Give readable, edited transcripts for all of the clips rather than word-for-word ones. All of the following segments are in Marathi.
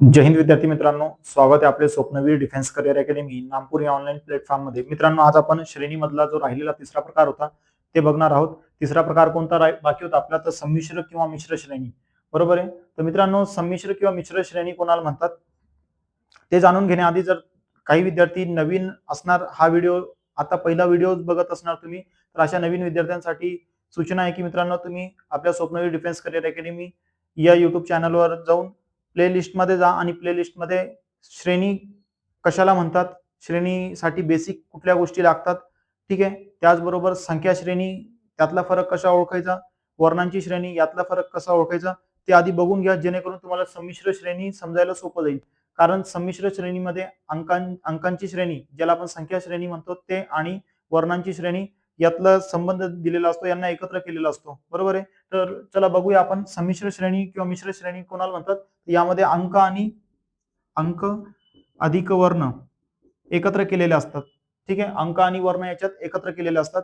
जय हिंद विद्यार्थी मित्रांनो, स्वागत आहे आपले स्वप्नवीर डिफेन्स करिअर अकॅडमी नागपूर या ऑनलाईन प्लॅटफॉर्म मध्ये. मित्रांनो, आज आपण श्रेणीमधला जो राहिलेला तिसरा प्रकार होता ते बघणार आहोत. तिसरा प्रकार कोणता बाकी होता आपला? तर संमिश्र किंवा मिश्र श्रेणी. बरोबर आहे. तर मित्रांनो, संमिश्र किंवा मिश्र श्रेणी कोणाला म्हणतात ते जाणून घेण्याआधी जर काही विद्यार्थी नवीन असणार, हा व्हिडिओ आता पहिला व्हिडिओ बघत असणार तुम्ही, तर अशा नवीन विद्यार्थ्यांसाठी सूचना आहे की मित्रांनो, तुम्ही आपल्या स्वप्नवीर डिफेन्स करिअर अकॅडमी या युट्यूब चॅनलवर जाऊन प्लेलिस्टमध्ये जा आणि प्लेलिस्टमध्ये श्रेणी कशाला म्हणतात, श्रेणीसाठी बेसिक कुठल्या गोष्टी लागतात, ठीक आहे. त्याचबरोबर संख्या श्रेणी, त्यातला फरक कसा ओळखायचा, वर्णांची श्रेणी यातला फरक कसा ओळखायचा ते आधी बघून घ्या, जेणेकरून तुम्हाला संमिश्र श्रेणी समजायला सोपं जाईल. कारण संमिश्र श्रेणीमध्ये अंकांची श्रेणी, ज्याला आपण संख्या श्रेणी म्हणतो, ते आणि वर्णांची श्रेणी यातला संबंध दिलेला असतो, यांना एकत्र केलेला असतो. बरोबर आहे. तर चला बघूया आपण संमिश्र श्रेणी किंवा मिश्र श्रेणी कोणाला म्हणतात. यामध्ये अंक अधिक वर्ण एकत्र केलेले असतात. ठीक आहे. अंक आणि वर्ण याच्यात एकत्र केलेले असतात.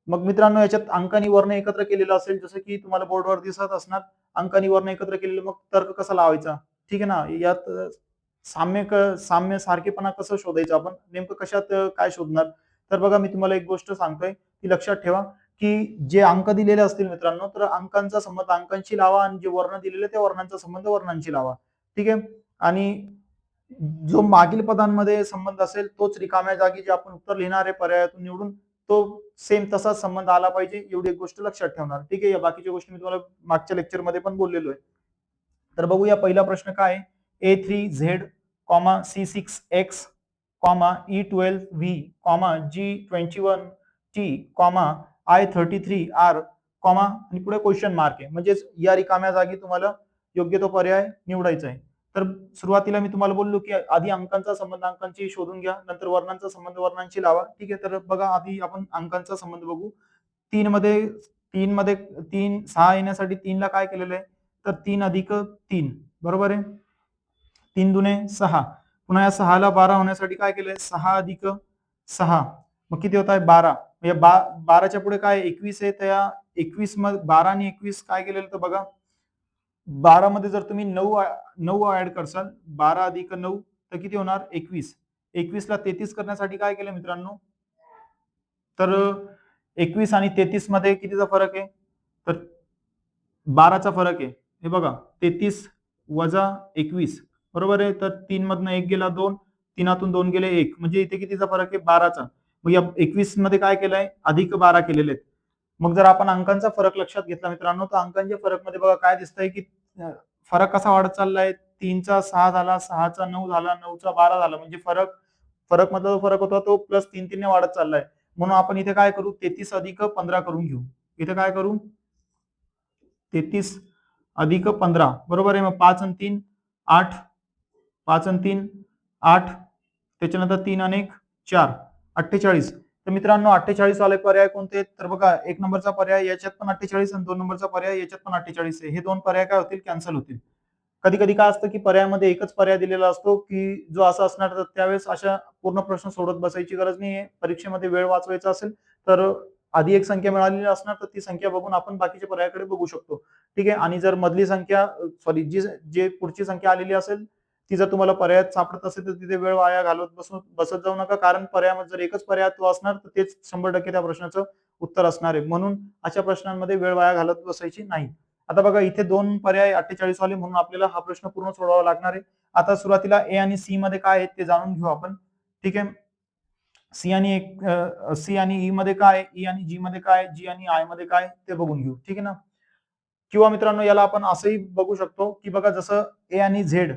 मग मित्रांनो, याच्यात अंक आणि वर्ण एकत्र केलेलं असेल, जसं की तुम्हाला बोर्डवर दिसत असणार, अंक आणि वर्ण एकत्र केलेले, मग तर्क कसा लावायचा? ठीक आहे ना. यात साम्य सारखेपणा कसं शोधायचं, आपण नेमकं कशात काय शोधणार? तर बघा, मी तुम्हाला एक गोष्ट सांगतोय, ती लक्षात ठेवा, की जे अंक दिलेले असतील मित्रांनो, तर अंकांचा संबंध अंकांशी लावा आणि जे वर्ण दिलेले त्या वर्णांचा संबंध वर्णांशी लावा. ठीक आहे. आणि जो मागील पदांमध्ये संबंध असेल तोच रिकाम्या जागी जे आपण उत्तर लिहिणार आहे पर्यायातून निवडून, तो सेम तसाच संबंध आला पाहिजे, एवढी एक गोष्ट लक्षात ठेवणार. ठीक आहे. या बाकीच्या गोष्टी मी तुम्हाला मागच्या लेक्चरमध्ये पण बोललेलो आहे. तर बघूया पहिला प्रश्न काय आहे. A3Z, C6X, E12V, G21T, I33R, आणि पुढे क्वेश्चन मार्क आहे. म्हणजेच या रिकाम्या जागी तुम्हाला योग्य तो पर्याय निवडायचा आहे. तर सुरुवातीला मी तुम्हाला बोललो की आधी अंकांचा संबंध अंकांशी शोधून घ्या, नंतर वर्णांचा संबंध वर्णांशी लावा. ठीक आहे. तर बघा, आधी आपण अंकांचा संबंध बघू. 3 मध्ये 6 येण्यासाठी 3 ला काय केलेलं आहे, तर 3 अधिक 3. बरोबर आहे. 3 दुने 6. पुन्हा या 6 ला 12 होण्यासाठी काय केलंय, 6 अधिक 6. मग किती होत आहे, 12. म्हणजे 12च्या पुढे काय 21 आहे. तर या 21 मध्ये 12 आणि 21 काय केलेलं, तर बघा, 12 मध्ये जर तुम्ही 9 ऍड करसाल, 12 अधिक 9, तर किती होणार, 21. 21 ला 33 करण्यासाठी काय केलं मित्रांनो, तर 21 आणि 33 मध्ये कितीचा फरक आहे, तर 12चा फरक आहे. हे बघा, 33 वजा 21. बरोबर आहे. तर 3 मधनं 1 गेला 2, 3तून 2 गेले 1, म्हणजे इथे कितीचा फरक आहे, 12चा. मग या 21 मध्ये काय केलंय, अधिक 12 केलेले आहेत. मग जर आपण अंकांचा फरक लक्षात घेतला मित्रांनो, तर अंकांच्या फरक मध्ये बघा काय दिसतंय, की फरक कसा वाढत चाललाय. 3चा 6 झाला, 6चा 9 झाला, 9चा 12 झाला. म्हणजे फरक मधला जो फरक होता तो प्लस 3 ने वाढत चाललाय. म्हणून आपण इथे काय करू, 33 अधिक 15 करून घेऊ. इथे काय करू, 33 अधिक 15. बरोबर आहे. मग 5 आणि 3 8, 5 आणि 3 8, त्याच्यानंतर 3 आणि 1 4, 48. तर मित्रांनो, 48 वाले पर्याय कोणते आहेत, तर बघा, 1 नंबरचा पर्याय याच्यात पण 48 आणि 2 नंबरचा पर्याय याच्यात पण 48 आहे. हे दोन पर्याय काय होतील, कॅन्सल होतील. कधी कधी काय असतं, की पर्यायामध्ये एकच पर्याय दिलेला असतो, की जो असा असणार, तर त्यावेळेस अशा पूर्ण प्रश्न सोडत बसायची गरज नाहीये. परीक्षेमध्ये वेळ वाचवायचा असेल तर आधी एक संख्या मिळालेली असणार, तर ती संख्या बघून आपण बाकीच्या पर्यायाकडे बघू शकतो. ठीक आहे. आणि जर मधली संख्या जी पुढची संख्या आलेली असेल, ती जर तुम्हाला पर्यायात सापडत असेल, तर तिथे वेळ वाया घालवत बसत जाऊ नका. कारण पर्यायामध्ये जर एकच पर्याय तो असणार, तर तेच 100% त्या प्रश्नाचं उत्तर असणार आहे. म्हणून अशा प्रश्नांमध्ये वेळ वाया घालत बसायची नाही. आता बघा, इथे दोन पर्याय 48 वाले, म्हणून आपल्याला हा प्रश्न पूर्ण सोडवावा लागणार आहे. आता सुरुवातीला ए आणि सी मध्ये काय आहे ते जाणून घेऊ आपण. ठीक आहे. सी आणि ई मध्ये काय, ई आणि जी मध्ये काय, जी आणि आय मध्ये काय, ते बघून घेऊ. ठीक आहे ना. किंवा मित्रांनो, याला आपण असंही बघू शकतो, की बघा, जसं ए आणि झेड,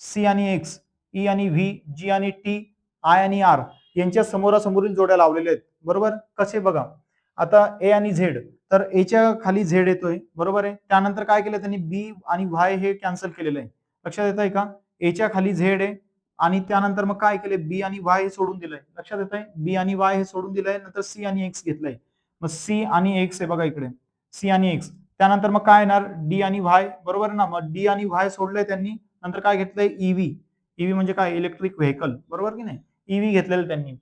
सी आणि एक्स, ई आणि व्ही, जी आणि टी, आय आणि आर यांच्या समोरासमोरील जोड्या लावलेल्या आहेत. बरोबर. कसे बघा, आता ए आणि झेड, तर एच्या खाली झेड येतोय. बरोबर आहे. त्यानंतर काय केलं त्यांनी, बी आणि व्हाय हे कॅन्सल केलेलं आहे. लक्षात येत आहे का. एच्या खाली झेड आहे आणि त्यानंतर मग काय केले, बी आणि वाय हे सोडून दिलंय. लक्षात येत आहे. बी आणि वाय हे सोडून दिलंय. नंतर सी आणि एक्स घेतलंय. मग सी आणि एक्स आहे बघा इकडे, सी आणि एक्स. त्यानंतर मग काय येणार, डी आणि व्हाय. बरोबर ना. मग डी आणि व्हाय सोडलंय त्यांनी. नंतर काय घेतलंय, ईव्ही. ईव्ही म्हणजे काय, इलेक्ट्रिक व्हेकल. बरोबर की नाही. ईव्ही घेतलेलं त्यांनी.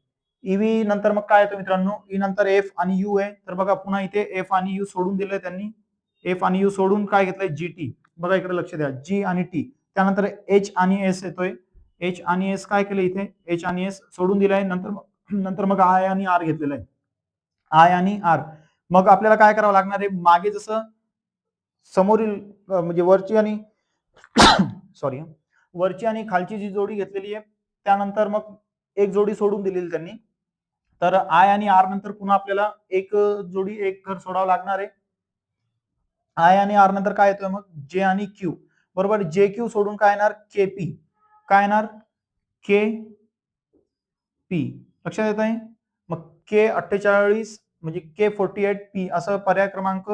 ईव्ही नंतर मग काय येतं मित्रांनो, ई नंतर एफ आणि यू आहे. तर बघा, पुन्हा इथे एफ आणि यू सोडून दिलंय त्यांनी. एफ आणि यू सोडून काय घेतलंय, जीटी. बघा इकडे लक्ष द्या, जी आणि टी. त्यानंतर एच आणि एस येतोय. एच आणि एस काय केलं इथे, एच आणि एस सोडून दिलाय. नंतर मग आय आणि आर घेतलेलं आहे. आय आणि आर. मग आपल्याला काय करावं लागणार आहे, मागे जसं समोरील म्हणजे वरची आणि सॉरी वरची आणि खालची जी जोडी घेतलेली आहे, त्यानंतर मग एक जोडी सोडून दिलेली त्यांनी. तर आय आणि आर नंतर पुन्हा आपल्याला एक जोडी एक घर सोडावं लागणार आहे. आय आणि आर नंतर काय येतोय मग जे आणि क्यू. बरोबर, जे क्यू सोडून काय येणार, के पी. काय येणार, के पी. लक्षात येत आहे. मग के 48 म्हणजे के 48 पी असं पर्याय क्रमांक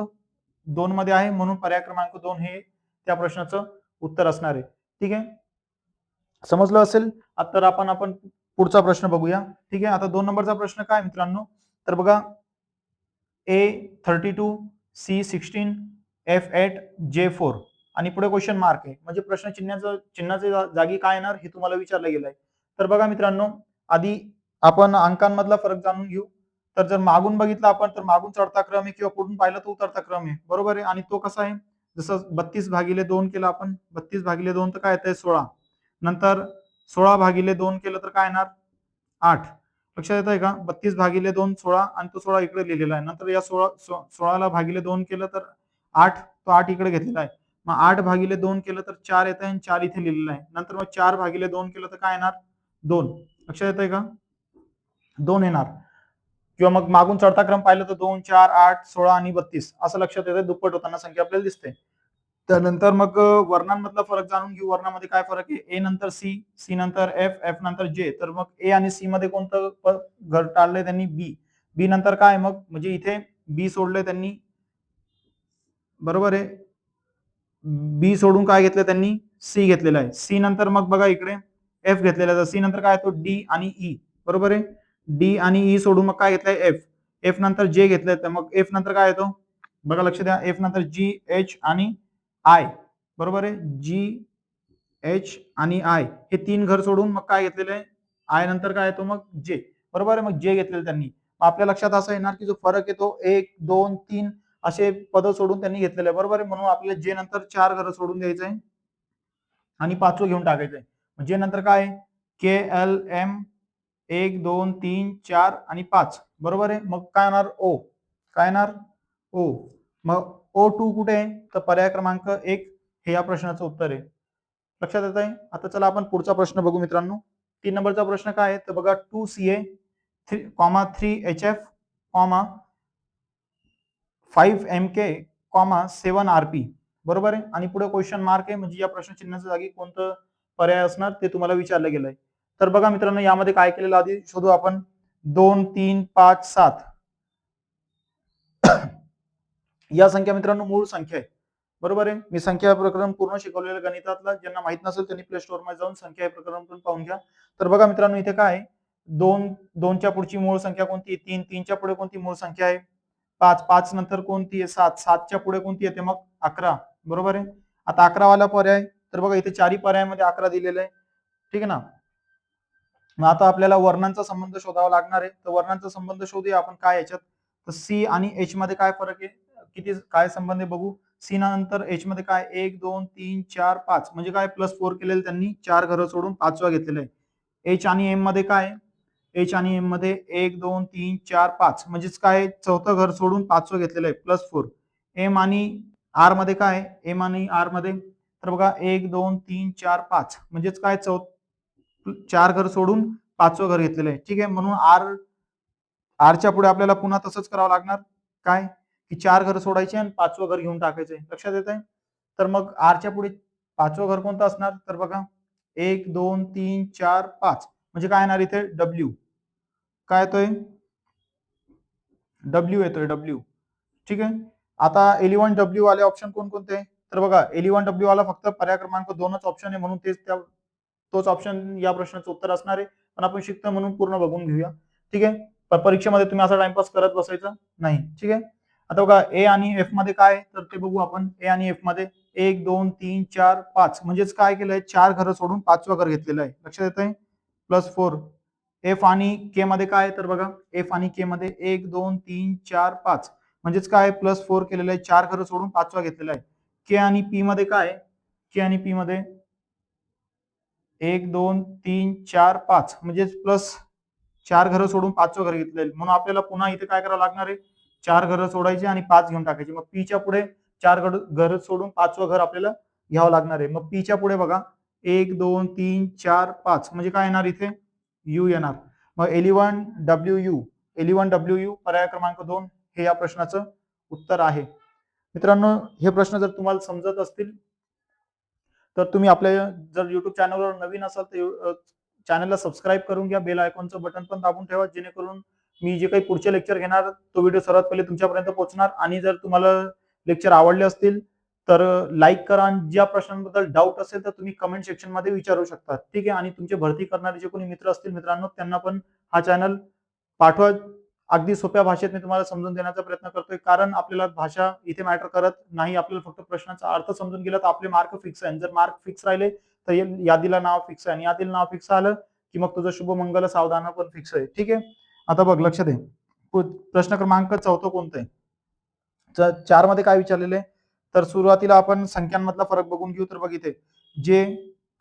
2 मध्ये आहे, म्हणून पर्याय क्रमांक 2 हे त्या प्रश्नाचं उत्तर असणार आहे. ठीक आहे, समजलं असेल. तर आपण पुढचा प्रश्न बघूया. ठीक आहे, आता 2 नंबरचा प्रश्न काय मित्रांनो, तर बघा A32, C16, F8, J4 आणि पुढे क्वेश्चन मार्क आहे. म्हणजे प्रश्न चिन्हाच्या जागी काय येणार हे तुम्हाला विचारलं गेलंय. तर बघा मित्रांनो, आधी आपण अंकांमधला फरक जाणून घेऊ. तर जर मागून बघितलं आपण, तर मागून चढता क्रम आहे किंवा पुढून पाहिलं तर उतरता क्रम आहे. बरोबर आहे. आणि तो कसा आहे, जसं 32/2 केलं आपण, 32/2 तर काय येतंय 16. नंतर 16/2 केलं तर काय येणार 8. लक्षात येत आहे का, 32/2 16 आणि तो 16 इकडे लिहिलेला आहे. नंतर या 16ला भागिले 2 केलं तर 8, तो 8 इकडे घेतलेला आहे. मग 8/2 केलं तर 4 येत आहे आणि 4 इथे लिहिलेला आहे. नंतर मग 4/2 केलं तर काय येणार 2. लक्षात येत आहे का, 2 येणार. किंवा मग मागून चढता क्रम पाहिलं तर 2, 4, 8, 16 आणि 32 असं लक्षात येतं. दुप्पट होताना संख्या आपल्याला दिसते. त्यानंतर मग वर्णांमधला फरक जाणून घेऊ. वर्णामध्ये काय फरक आहे, ए नंतर सी, सी नंतर एफ, एफ नंतर जे. तर मग ए आणि सी मध्ये कोणतं घर टाळलंय त्यांनी, बी. बी नंतर काय मग, म्हणजे इथे बी सोडलंय त्यांनी. बरोबर आहे, बी सोडून काय घेतलं त्यांनी, सी घेतलेला आहे. सी नंतर मग बघा इकडे एफ घेतलेला आहे. सी नंतर काय येतो, डी आणि ई. बरोबर आहे, डी आणि ई सोडून मग काय घेतलंय एफ. एफ नंतर जे घेतलंय. तर मग एफ नंतर काय येतो बघा, लक्ष द्या. एफ नंतर जी, एच आणि आय. बरोबर आहे, जी, एच आणि आय हे 3 घर सोडून मग काय घेतलेलं आहे, आय नंतर काय येतो मग जे. बरोबर आहे, मग जे घेतलेलं त्यांनी. आपल्या लक्षात असं येणार की जो फरक येतो 1, 2, 3 असे पद सोडून त्यांनी घेतलेले आहे. बरोबर आहे, म्हणून आपल्याला जे नंतर 4 घर सोडून द्यायचंय आणि 5वं घेऊन टाकायचंय. जे नंतर काय, के एल एम 1, 2, 3, 4 आणि 5. बरोबर आहे, मग काय येणार ओ. काय येणार ओ. मग O2 कुठे आहे, तर पर्याय क्रमांक 1 हे या प्रश्नाचं उत्तर आहे. लक्षात येत आहे. आता चला आपण पुढचा प्रश्न बघू मित्रांनो. 3 नंबरचा प्रश्न काय आहे, तर बघा 2CA 3HF 5MK 7RP. बरोबर आहे, आणि पुढे क्वेश्चन मार्क आहे. म्हणजे या प्रश्न चिन्हाच्या जागी कोणतं पर्याय असणार ते तुम्हाला विचारलं गेलंय. तर बघा मित्रांनो, यामध्ये काय केलेलं आधी शोधू आपण. 2, 3, 5, 7 या संख्या मित्रांनो मूळ संख्या आहे. बरोबर आहे, मी संख्या प्रकरण पूर्ण शिकवलेलं गणितातलं. ज्यांना माहित नसेल त्यांनी प्ले स्टोअर मध्ये जाऊन संख्या प्रकरण पण पाहून घ्या. तर बघा मित्रांनो, इथे काय 2, 2च्या पुढची मूळ संख्या कोणती आहे, 3, 3च्या पुढे कोणती मूळ संख्या आहे, 5, 5 नंतर कोणती आहे, 7, 7च्या पुढे कोणती येते मग 11. बरोबर आहे, आता 11 वाला पर्याय. तर बघा इथे चारही पर्यायामध्ये 11 दिलेलं आहे. ठीक आहे ना. मग आता आपल्याला वर्णांचा संबंध शोधावा लागणार आहे. तर वर्णांचा संबंध शोधूया आपण काय याच्यात. तर सी आणि एच मध्ये काय फरक आहे, किती काय संबंध आहे बघू. सी नंतर एच मध्ये काय 1, 2, 3, 4, 5 म्हणजे काय +4 केलेलं त्यांनी, 4 घरं सोडून 5वा घेतलेलं आहे. एच आणि एम मध्ये काय, एच आणि एम मध्ये 1, 2, 3, 4, 5 म्हणजेच काय 4थं घर सोडून 5वं घेतलेलं आहे +4. एम आणि आर मध्ये काय, एम आणि आर मध्ये तर बघा 1, 2, 3, 4, 5 म्हणजेच काय 4 घर सोडून 5वं घर घेतलेलं आहे. ठीक आहे, म्हणून आरच्या पुढे आपल्याला पुन्हा तसंच करावं लागणार. काय की 4 घर सोडायचे आणि 5वं घर घेऊन टाकायचंय. लक्षात येत आहे. तर मग आरच्या पुढे 5वं घर कोणतं असणार, तर बघा 1, 2, 3, 4, 5 म्हणजे काय येणार इथे डब्ल्यू. काय येतोय, डब्ल्यू येतोय, डब्ल्यू. ठीक आहे, आता एलिव्हन डब्ल्यू वाले ऑप्शन कोणकोणते, तर बघा एलिव्हन डब्ल्यू वाला फक्त पर्याय क्रमांक 2च ऑप्शन आहे, म्हणून तोच ऑप्शन या प्रश्नाचं उत्तर असणार आहे. पण आपण शिकतो म्हणून पूर्ण बघून घेऊया. ठीक आहे, परीक्षेमध्ये तुम्ही असा टाइमपास करत बसायचा नाही. ठीक आहे, आता बघा ए आणि एफ मध्ये काय, तर ते बघू आपण. ए आणि एफ मध्ये 1, 2, 3, 4, 5 म्हणजेच काय केलंय 4 घरं सोडून 5वं घर घेतलेलं आहे. लक्षात येत आहे, +4. एफ आणि के मध्ये काय, तर बघा एफ आणि के मध्ये 1, 2, 3, 4, 5 म्हणजेच काय +4 केलेलं आहे, 4 घरं सोडून 5वा घेतलेला आहे. के आणि पी मध्ये काय, के आणि पी मध्ये 1 2 3 4 5 म्हणजे प्लस 4 घरं सोडून 5वं घर घेतलेलं, म्हणून आपल्याला पुन्हा इथे काय करावं लागणार आहे, 4 घरं सोडायची आणि 5 घेऊन टाकायची. मग पीच्या पुढे 4 घर सोडून 5वं घर आपल्याला घ्यावं लागणार आहे. मग पीच्या पुढे बघा 1 2 3 4 5 म्हणजे काय येणार इथे यू येणार. मग एलिव्हन डब्ल्यू पर्याय क्रमांक 2 हे या प्रश्नाचं उत्तर आहे. मित्रांनो, हे प्रश्न जर तुम्हाला समजत असतील तर तुम्ही आपल्या जर युट्यूब चॅनलवर नवीन असाल तर चॅनलला सबस्क्राईब करून घ्या, बेल आयकॉनचं बटन पण दाबून ठेवा, जेणेकरून मी जे काही पुढचे लेक्चर घेणार तो व्हिडिओ सर्वात पहिले तुमच्यापर्यंत पोहोचणार. आणि जर तुम्हाला लेक्चर आवडले असतील तर लाईक करा आणि ज्या प्रश्नांबद्दल डाऊट असेल तर तुम्ही कमेंट सेक्शन मध्ये विचारू शकता. ठीक आहे. आणि तुमचे भरती करणारे जे कोणी मित्र असतील मित्रांनो, त्यांना पण हा चॅनल पाठवा. अगदी सोप्या भाषेत मी तुम्हाला समजून देण्याचा प्रयत्न करतोय, कारण आपल्याला भाषा इथे मॅटर करत नाही. आपल्याला फक्त प्रश्नाचा अर्थ समजून गेला तर आपले मार्क फिक्स आहे. जर मार्क फिक्स राहिले तर यादीला नाव फिक्स आहे, आणि यादीला नाव फिक्स आलं की मग तुझं शुभ मंगल सावधान पण फिक्स आहे. ठीक आहे. आता बघ, लक्ष दे. प्रश्न क्रमांक 4 कोणतं आहे? 4 मध्ये काय विचारलेलं आहे, तर सुरुवातीला आपण संख्यांमधला फरक बघून घेऊ. तर बघ इथे जे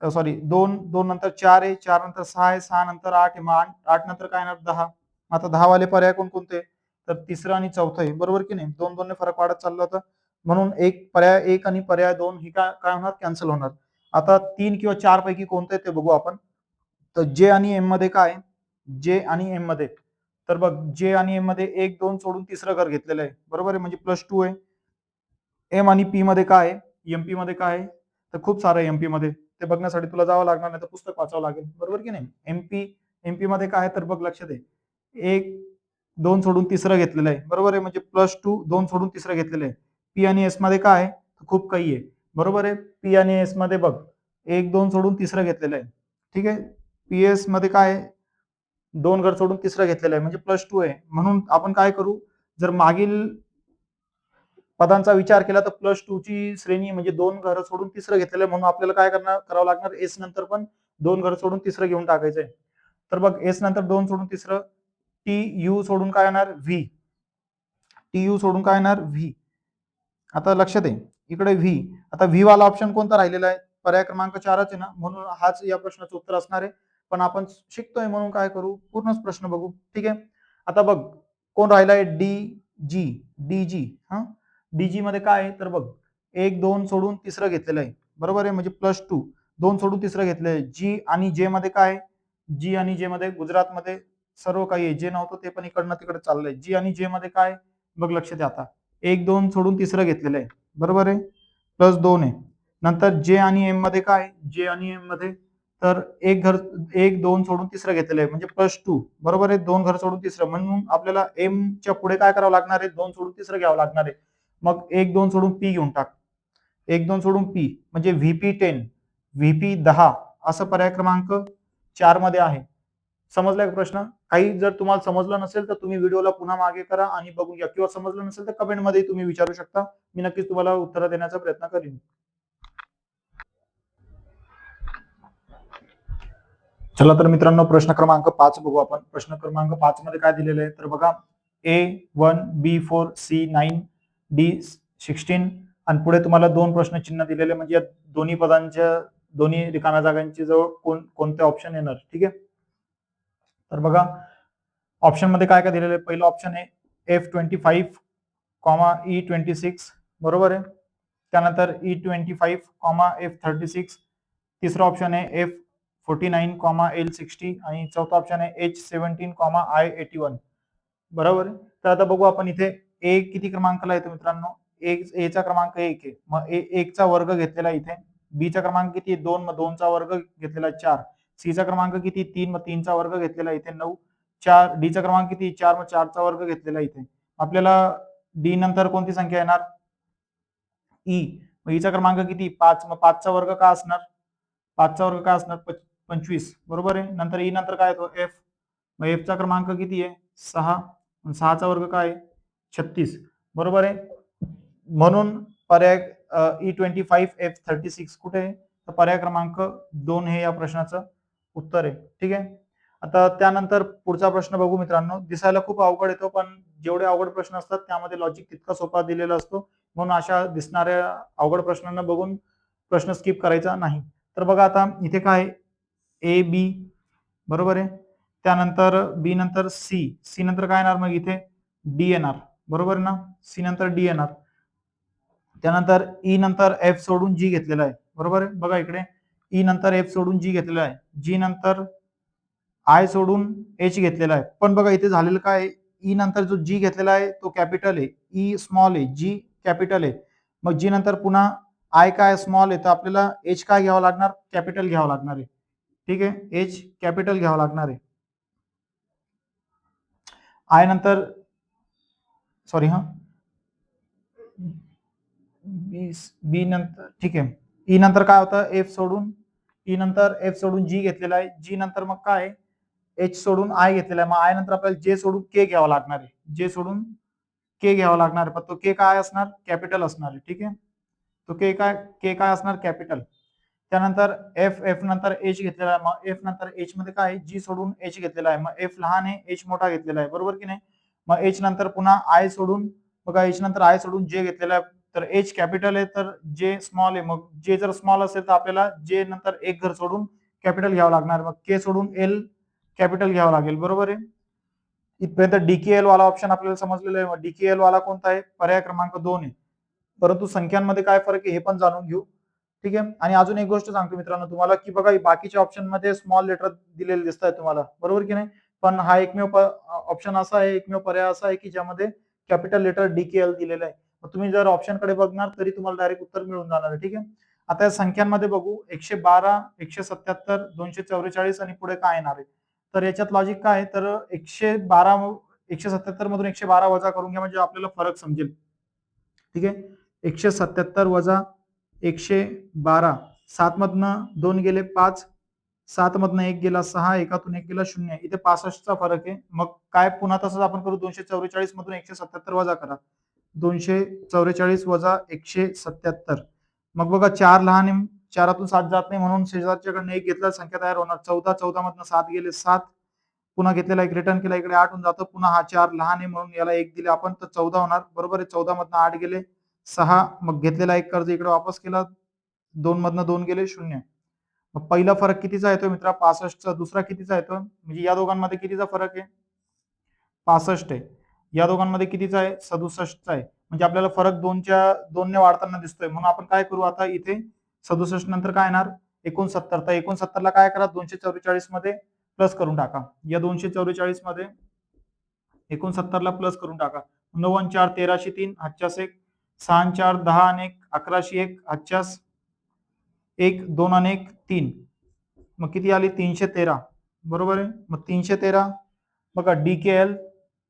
सॉरी 2 नंतर 4 आहे, 4 नंतर 6 आहे, 6 नंतर 8 आहे, मग 8 नंतर काय येणार 10. आता 10 वाले पर्याय कोणकोणते, तर तिसरं आणि चौथं आहे, बरोबर की नाही. 2 ने फरक वाढत चालला होता, म्हणून पर्याय 1 आणि पर्याय 2 ही काय होणार, कॅन्सल होणार. आता 3 किंवा 4 पैकी कोणतं आहे ते बघू आपण. तर जे आणि एम मध्ये काय, जे आणि एम मध्ये, तर बघ जे आणि एम मध्ये 1 2 सोडून तिसरं घर घेतलेलं आहे, बरोबर आहे, म्हणजे +2 आहे. एम आणि पी मध्ये काय आहे, एमपी मध्ये काय आहे, तर खूप सारं एमपी मध्ये. ते बघण्यासाठी तुला जावं लागणार, नाही तर पुस्तक वाचावं लागेल, बरोबर की नाही. एमपी मध्ये काय आहे, तर बघ लक्ष दे. 1 2 सोडून तिसरं घेतलेलं आहे, बरोबर आहे, म्हणजे +2 2 सोडून तिसरं घेतलेलं आहे. पी आणि एस मध्ये काय आहे, खूप काही आहे, बरोबर आहे. पी आणि एस मध्ये बघ 1 2 सोडून तिसरं घेतलेलं आहे. ठीक आहे. पीएस मध्ये काय आहे, 2 घर सोडून तिसरं घेतलेलं आहे, म्हणजे +2 आहे. म्हणून आपण काय करू, जर मागील पदांचा विचार केला तर +2 ची श्रेणी म्हणजे 2 घर सोडून तिसरं घेतलेलं आहे, म्हणून आपल्याला काय करावं लागणार, एस नंतर पण 2 घर सोडून तिसरं घेऊन टाकायचंय. तर बघ एस नंतर 2 सोडून तिसरं, टी यू सोडून काय येणार, व्ही. टी यू सोडून काय येणार, व्ही. आता लक्ष दे इकडे व्ही. आता व्ही वाला ऑप्शन कोणता राहिलेला आहे, पर्याय क्रमांक 4च आहे ना, म्हणून हाच या प्रश्नाचं उत्तर असणार आहे. पण आपण शिकतोय म्हणून काय करू, पूर्णच प्रश्न बघू. ठीक आहे. आता बघ कोण राहिलाय, डी जी हा. डीजी मध्ये काय आहे, तर बघ 1 2 सोडून तिसरं घेतलेलं आहे, बरोबर आहे, म्हणजे +2 2 सोडून तिसरं घेतलेलं आहे. जी आणि जे मध्ये काय आहे, जी आणि जे मध्ये गुजरातमध्ये सर्व काही आहे, जे नव्हतं ते पण इकडनं तिकडे चाललंय. जी आणि जे मध्ये काय, बघ लक्ष द्या. आता 1 2 सोडून तिसरं घेतलेलं आहे, बरोबर आहे, +2 आहे. नंतर जे आणि एम मध्ये काय, जे आणि एम मध्ये तर 1 2 सोडून तिसरं घेतलेलं आहे, म्हणजे +2, बरोबर आहे, 2 घर सोडून तिसरं, म्हणून आपल्याला एम च्या पुढे काय करावं लागणार आहे, 2 सोडून तिसरं घ्यावं लागणार आहे. मग 1 2 सोडून पी घेऊन टाक, 1 2 सोडून पी म्हणजे VP10 VP10 असं पर्याय क्रमांक 4 मध्ये आहे. समजलाय का प्रश्न? काही जर तुम्हाला समजलं नसेल तर तुम्ही व्हिडिओला पुन्हा मागे करा आणि बघून घ्या, किंवा समजलं नसेल तर कमेंट मध्ये तुम्ही विचारू शकता. मी नक्कीच तुम्हाला उत्तर देण्याचा प्रयत्न करीन. चला तर मित्रांनो, प्रश्न क्रमांक 5 बघू आपण. प्रश्न क्रमांक 5 मध्ये काय दिलेलं आहे, तर बघा A1 B4 C9 D16 आणि पुढे तुम्हाला 2 प्रश्न चिन्ह दिलेले, म्हणजे या दोन्ही पदांच्या दोन्ही रिकाम्या जागांची जवळ कोणते ऑप्शन येणार. ठीक आहे. तर बघा ऑप्शन मध्ये काय काय दिलेलं आहे. पहिलं ऑप्शन आहे F25, E26, बरोबर आहे. त्यानंतर E25, F36. तिसरा ऑप्शन आहे F49, L60 आणि चौथा ऑप्शन आहे H17, I81, बरोबर आहे. तर आता बघू आपण इथे ए किती क्रमांकाला येतो मित्रांनो, ए चा क्रमांक 1 आहे, मग 1 चा वर्ग घेतलेला इथे. बी चा क्रमांक किती, 2, मग 2 चा वर्ग घेतलेला 4. सी चा क्रमांक किती, 3, मग 3 चा वर्ग घेतलेला इथे 9. 4 डी चा क्रमांक किती, 4, मग 4 चा वर्ग घेतलेला इथे. आपल्याला डी नंतर कोणती संख्या येणार, ई. मग ईचा क्रमांक किती, 5, मग 5 चा वर्ग काय असणार, 5 चा वर्ग काय असणार 25, बरोबर आहे. नंतर ई नंतर काय येतो, एफ. मग एफ चा क्रमांक किती आहे, 6, 6 चा वर्ग काय आहे 36, बरोबर आहे. म्हणून पर्याय E25 F36 कुठे आहे, तर पर्याय क्रमांक 2 हे या प्रश्नाचं उत्तर आहे. ठीक आहे. आता त्यानंतर पुढचा प्रश्न बघू मित्रांनो. दिसायला खूप अवघड येतो, पण जेवढे अवघड प्रश्न असतात त्यामध्ये लॉजिक तितका सोपा दिलेला असतो, म्हणून अशा दिसणाऱ्या अवघड प्रश्नांना बघून प्रश्न स्किप करायचा नाही. तर बघा आता इथे काय ए बी, बरोबर आहे. त्यानंतर बी नंतर सी, सी नंतर काय येणार मग इथे डी येणार, बरोबर ना. सी नंतर डी येणार. त्यानंतर ई नंतर एफ सोडून जी घेतलेला आहे, बरोबर आहे. बघा इकडे ई नंतर एफ सोडून जी घेतलेला आहे, जी नंतर आय सोडून एच घेतलेला आहे. पण बघा इथे झालेलं काय, ई नंतर जो जी घेतलेला आहे तो कॅपिटल आहे, ई स्मॉल आहे, जी कॅपिटल आहे. मग जी नंतर पुन्हा आय काय स्मॉल आहे, तर आपल्याला एच काय घ्यावं लागणार, कॅपिटल घ्यावं लागणार आहे. ठीक आहे, एच कॅपिटल घ्यावं लागणार आहे. आय नंतर सॉरी हा बी नंतर ठीक आहे, ई नंतर काय होतं एफ सोडून, ई नंतर एफ सोडून जी घेतलेला आहे, जी नंतर मग काय एच सोडून आय घेतलेला आहे. मग आय नंतर आपल्याला जे सोडून के घ्यावं लागणार आहे, जे सोडून के घ्यावं लागणार आहे. पण तो के काय असणार, कॅपिटल असणार आहे. ठीक आहे, तो के काय असणार, कॅपिटल. त्यानंतर एफ, एफ नंतर एच घेतलेला आहे. मग एफ नंतर एच मध्ये काय जी सोडून एच घेतलेला आहे. मग एफ लहान आहे, एच मोठा घेतलेला आहे, बरोबर की नाही. मग एच नंतर पुन्हा आय सोडून, बघा एच नंतर आय सोडून जे घेतलेला आहे, तर एच कॅपिटल आहे तर जे स्मॉल आहे. मग जे जर स्मॉल असेल तर आपल्याला जे नंतर एक घर सोडून कॅपिटल घ्यावं लागणार. मग के सोडून एल कॅपिटल घ्यावं लागेल, बरोबर आहे. इथपर्यंत डीकेएल वाला ऑप्शन आपल्याला समजलेला आहे. डीकेएल वाला कोणता आहे, पर्याय क्रमांक 2 आहे. परंतु संख्यांमध्ये काय फरक आहे हे पण जाणून घेऊ. ठीक आहे, आणि अजून एक गोष्ट सांगतो मित्रांनो तुम्हाला, की बघा बाकीच्या ऑप्शन मध्ये स्मॉल लेटर दिलेले दिसत आहे तुम्हाला, बरोबर की नाही. पण हा एकमेव ऑप्शन असा आहे, एकमेव पर्याय असा आहे की ज्यामध्ये कॅपिटल लेटर डीकेएल दिलेलं आहे. तुम्ही जर ऑप्शन कडे बघणार तरी तुम्हाला डायरेक्ट उत्तर मिळून जाणार आहे. ठीक आहे, आता या संख्यांमध्ये बघू, 112, 177, 244 आणि पुढे काय येणार आहे. तर याच्यात लॉजिक काय आहे, तर 112 177 मधून 112 वजा करून घ्या म्हणजे आपल्याला फरक समजेल. ठीक आहे, 177 वजा 112, 7 मधनं 2 गेले 5, 7 मधनं 1 गेला 6, एकातून 1 गेला 0, इथे 65चा फरक आहे. मग काय पुन्हा तसंच आपण करू, 244 मधून 177 वजा करा, 244 वजा 177. मग बघा 4 लहान आहे, 4तून 7 जात नाही म्हणून शेजारच्याकडनं 1 घेतला, संख्या तयार होणार 14, 14 मधनं 7 गेले 7, पुन्हा घेतलेला एक रिटर्न केला, इकडे 8 होऊन जातं. पुन्हा हा 4 लहान आहे म्हणून याला 1 दिले आपण तर 14 होणार, बरोबर आहे. 14 मधनं 8 गेले 6, मग घेतलेला एक कर्ज इकडे वापस केला, 2 मधनं 2 गेले 0. मग पहिला फरक कितीचा येतो मित्रा, 65चा. दुसरा कितीचा येतो, म्हणजे या दोघांमध्ये कितीचा फरक आहे, 65 आहे. या दोघांमध्ये कितीचा आहे, 67चा आहे. म्हणजे आपल्याला फरक 2 ने वाढताना दिसतोय. म्हणून आपण काय करू, आता इथे 67 नंतर काय येणार 69. तर 69 ला काय करा, 244 मध्ये प्लस करून टाका. या 244 मध्ये 69 ला प्लस करून टाका. 9 आणि 4 1303, हातच्यास 1, 6 आणि 4 10 आणि 1 1101, हातच्यास 1 2 आणि 1 3, मग किती आली 313, बरोबर आहे. मग 313 बघा डीकेएल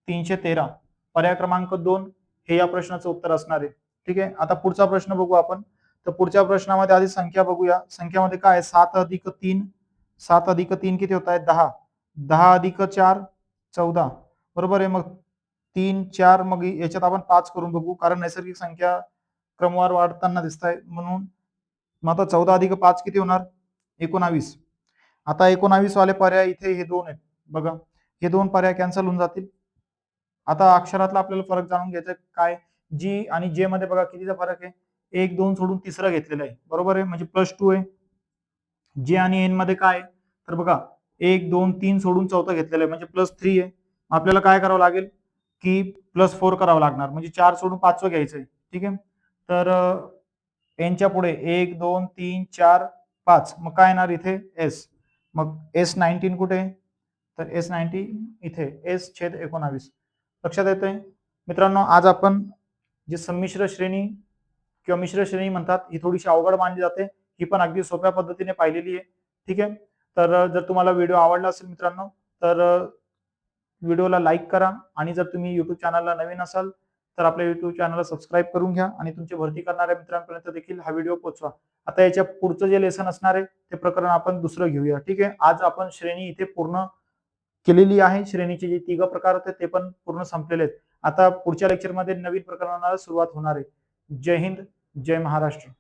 313, पर्याय क्रमांक 2 हे या प्रश्नाचं उत्तर असणार आहे. ठीक आहे, आता पुढचा प्रश्न बघू आपण. तर पुढच्या प्रश्नामध्ये आधी संख्या बघूया. संख्यामध्ये काय आहे, 7 अधिक 3, 7 अधिक 3 किती होत आहे 10, 10 अधिक 4 14, बरोबर आहे. मग 3 4, मग याच्यात आपण 5 करून बघू कारण नैसर्गिक संख्या क्रमवार वाढताना दिसत आहे म्हणून. मग आता 14 अधिक 5 किती होणार 19. आता 19 वाले पर्याय इथे हे 2 आहेत बघा, हे 2 पर्याय कॅन्सल होऊन जातील. आता अक्षरातला आपल्याला फरक जाणून घ्यायचा काय, जी आणि जे मध्ये बघा कितीचा फरक आहे, 1 2 सोडून तिसरा घेतलेला आहे, बरोबर आहे, म्हणजे +2 आहे. जे आणि एन मध्ये काय तर बघा 1 2 3 सोडून चौथा घेतलेला आहे म्हणजे +3 आहे. आपल्याला काय करावं लागेल की +4 करावं लागणार, म्हणजे 4 सोडून 5चं घ्यायचंय. ठीक आहे, तर एनच्या पुढे 1 2 3 4 5, मग काय येणार इथे एस. मग S19 कुठे, तर S19 इथे S/19. लक्षात येतंय मित्रांनो. आज आपण जी संमिश्र श्रेणी किंवा मिश्र श्रेणी म्हणतात ही थोडीशी अवघड मानली जाते, ही पण अगदी सोप्या पद्धतीने पाहिलेली आहे. ठीक आहे, तर जर तुम्हाला व्हिडिओ आवडला असेल मित्रांनो तर व्हिडिओला लाईक करा, आणि जर तुम्ही युट्यूब चॅनलला नवीन असाल तर आपल्या युट्यूब चॅनलला सबस्क्राईब करून घ्या आणि तुमची भरती करणाऱ्या मित्रांपर्यंत देखील हा व्हिडिओ पोहोचवा. आता याच्या पुढचं जे लेसन असणार आहे ते प्रकरण आपण दुसरं घेऊया. ठीक आहे, आज आपण श्रेणी इथे पूर्ण केलेली आहे. श्रेणीचे जे 3 प्रकार होते ते पण पूर्ण संपलेले आहेत. आता पुढच्या लेक्चरमध्ये नवीन प्रकरणाला सुरुवात होणार आहे. जय हिंद, जय महाराष्ट्र.